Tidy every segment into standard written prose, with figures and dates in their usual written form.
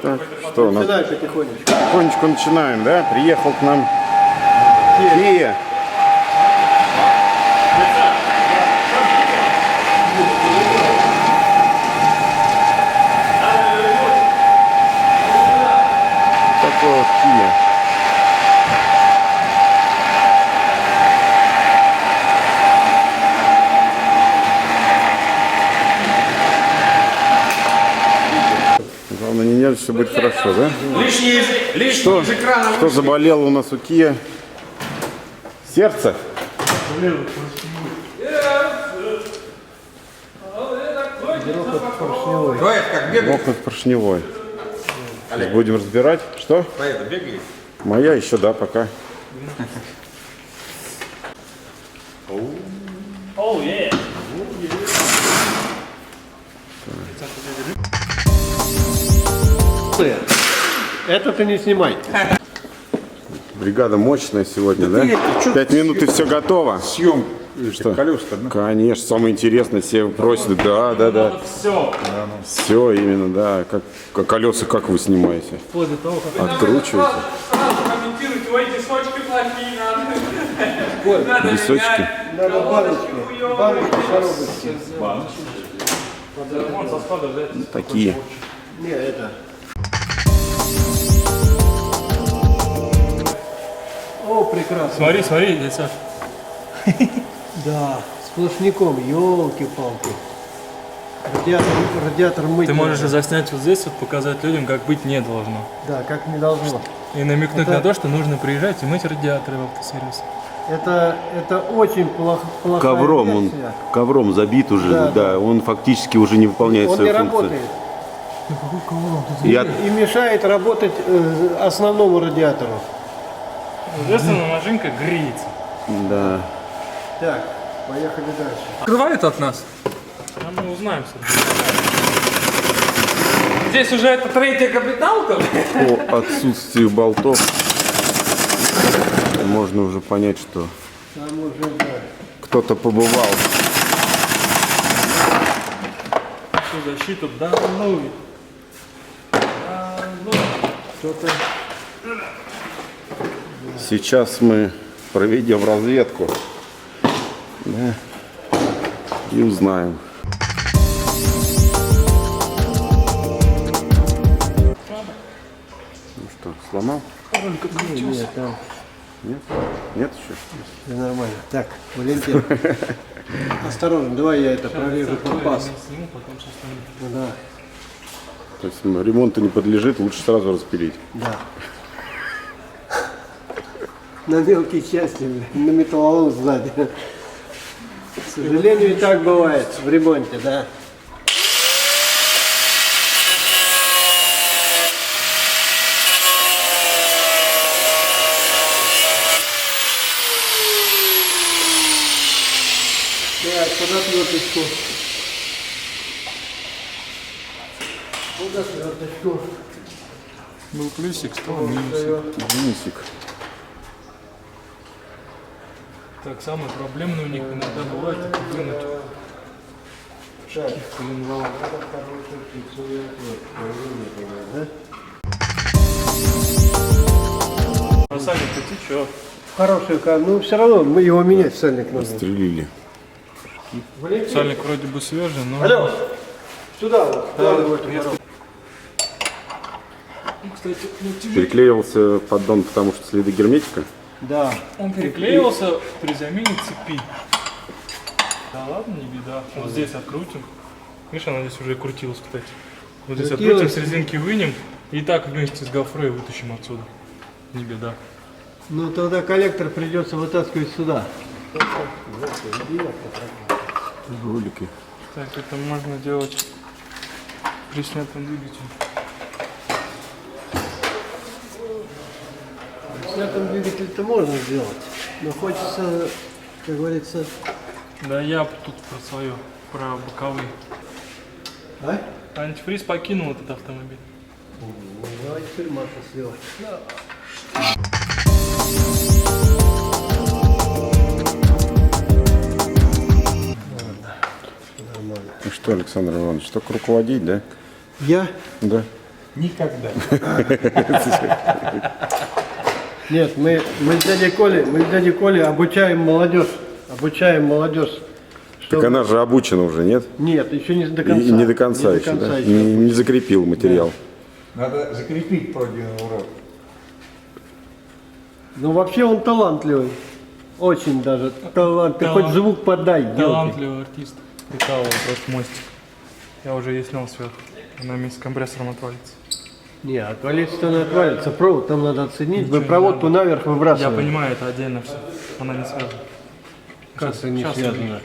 Так, что у нас? Начинай потихонечку. Потихонечку начинаем, да? Приехал к нам Kia. Такой вот Kia. Главное, не нервничать, все будет хорошо, да? Лишний из экрана. Что заболело у нас у Kia? Сердце? Давай, как бегает. Грохот поршневой. Будем разбирать. Что? Поеду, бегает. Моя еще, да, пока. Это ты не снимай. Бригада мощная сегодня, да? 5 минут и все готово. Съем. Что? Колеса, да? Конечно, самое интересное, все просят, да. Все именно, да. Как колеса, как вы снимаете? Откручиваете? Сразу комментируйте, ой, песочки плохие надо. Песочки. Надо баночки коробочки. Такие. Не, это. О, прекрасно. Смотри, дядя Саш. Да, сплошняком, елки-палки. Радиатор мыть. Ты можешь надо. заснять вот здесь, вот показать людям, как быть не должно. Да, как не должно. И намекнуть Это- на то, что нужно приезжать и мыть радиаторы в автосервис. Это очень плохая Ковром версия. ковром забит уже, Да, да. Он фактически уже не выполняет Он не свою функцию. работает. Я И мешает работать основному радиатору. Соответственно, машинка греется. да. Так, поехали дальше. Открывает от нас? А мы узнаем. Здесь уже это третья капиталка. По отсутствию болтов можно уже понять, что Там уже, да. кто-то побывал. Всю защиту, да, ну. Что-то. Сейчас мы проведем разведку, да, и узнаем. Ну что, сломал? Нет, там Нет? Нет еще? все нормально. Так, Валентин, осторожно, давай я это прорежу подпас. Сниму, потом сейчас там. Ну да, То есть ремонту не подлежит, лучше сразу распилить. да. На мелкие части, на металлолом сзади. К сожалению, и так бывает в ремонте, да. Так, куда отверточку? Куда отверточку? Был плюсик, стал минусик. Минусик. Так, самое проблемное у них иногда бывает это вынуть. Так, Коленвал. А сальник-то ты чё? хороший камень, ну все равно мы его менять сальник надо. Стрелили. Валентин, Сальник вроде бы свежий, но... алло, сюда вот, вкладывай в эту коробку. Кстати, ну, тебе... Переклеивался поддон, потому что следы герметика. Да. Он переклеивался при замене цепи. Да ладно, не беда. Вот здесь открутим. Видишь, она здесь уже крутилась, кстати. Вот здесь Крутилась. открутим, с резинки вынем и так вместе с гофрой вытащим отсюда. Не беда. Ну тогда коллектор придется вытаскивать сюда. Ролики. Так, это можно делать при снятом двигателе. Снятым двигатель-то можно сделать, но хочется, как говорится, Да я тут про свое, про боковые. а? Антифриз покинул этот автомобиль. Ну, давай теперь масло сливать. Ну что, Александр Иванович, только руководить, да? Я? Да. Никогда. Нет, мы с дядей Колей обучаем молодежь. Так она же обучена уже, нет? Нет, еще не до И конца. не до конца еще, да? Не закрепил материал. Надо закрепить пройденный урок. Ну вообще он талантливый. Очень даже талантливый. Ты хоть звук подай. делай. Талантливый артист. Прикалывал просто мостик. Я уже есть снял сверху. Она вместе с компрессором отвалится. Не, отвалится-то не отвалится. Провод там надо оценить. Ничего Вы проводку не надо. наверх Я выбрасываете. понимаю, это отдельно все. Она не связана. Как это не Сейчас связано? увидишь.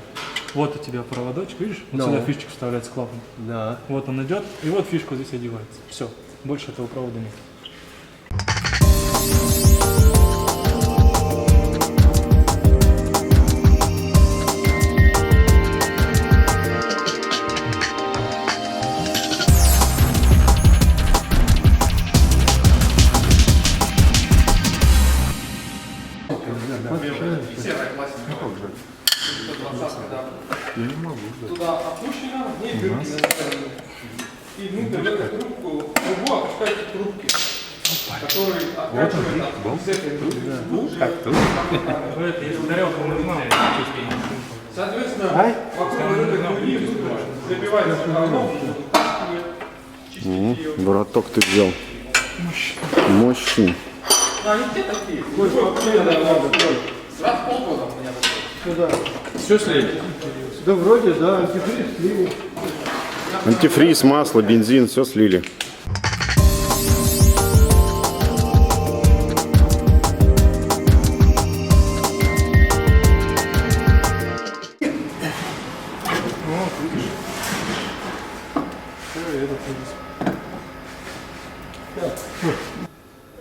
Вот у тебя проводочек, видишь? Вот Ну. сюда фишечка вставляется клапан. Да. Вот он идет, и вот фишка здесь одевается. Все. Больше этого провода нет. Туда опущено, в ней дырки наставлены. И внутрь в эту трубку, трубу опускайте трубки, которые откачивают из этой трубки. Если тарелка нужна, соответственно, вокруг этой трубки забивается головку, чистить ее. Вороток ты взял. Мощный. А они где такие? Раз в полгода у меня Сюда. все слили. Да вроде, да, антифриз слили. Антифриз, масло, бензин, все слили.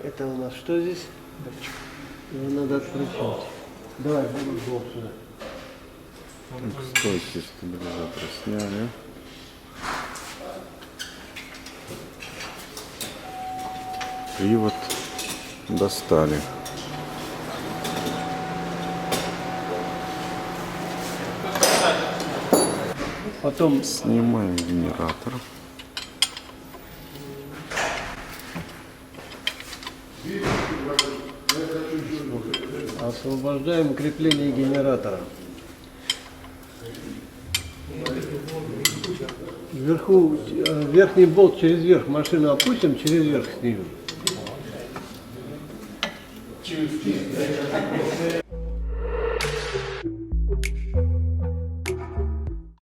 Это у нас что здесь? Его надо отключить. Давай, болт сюда. Стойки стабилизатора сняли. Привод достали. Потом Снимаем генератор. освобождаем крепление генератора. Вверху, верхний болт через верх машину опустим, через верх снимем.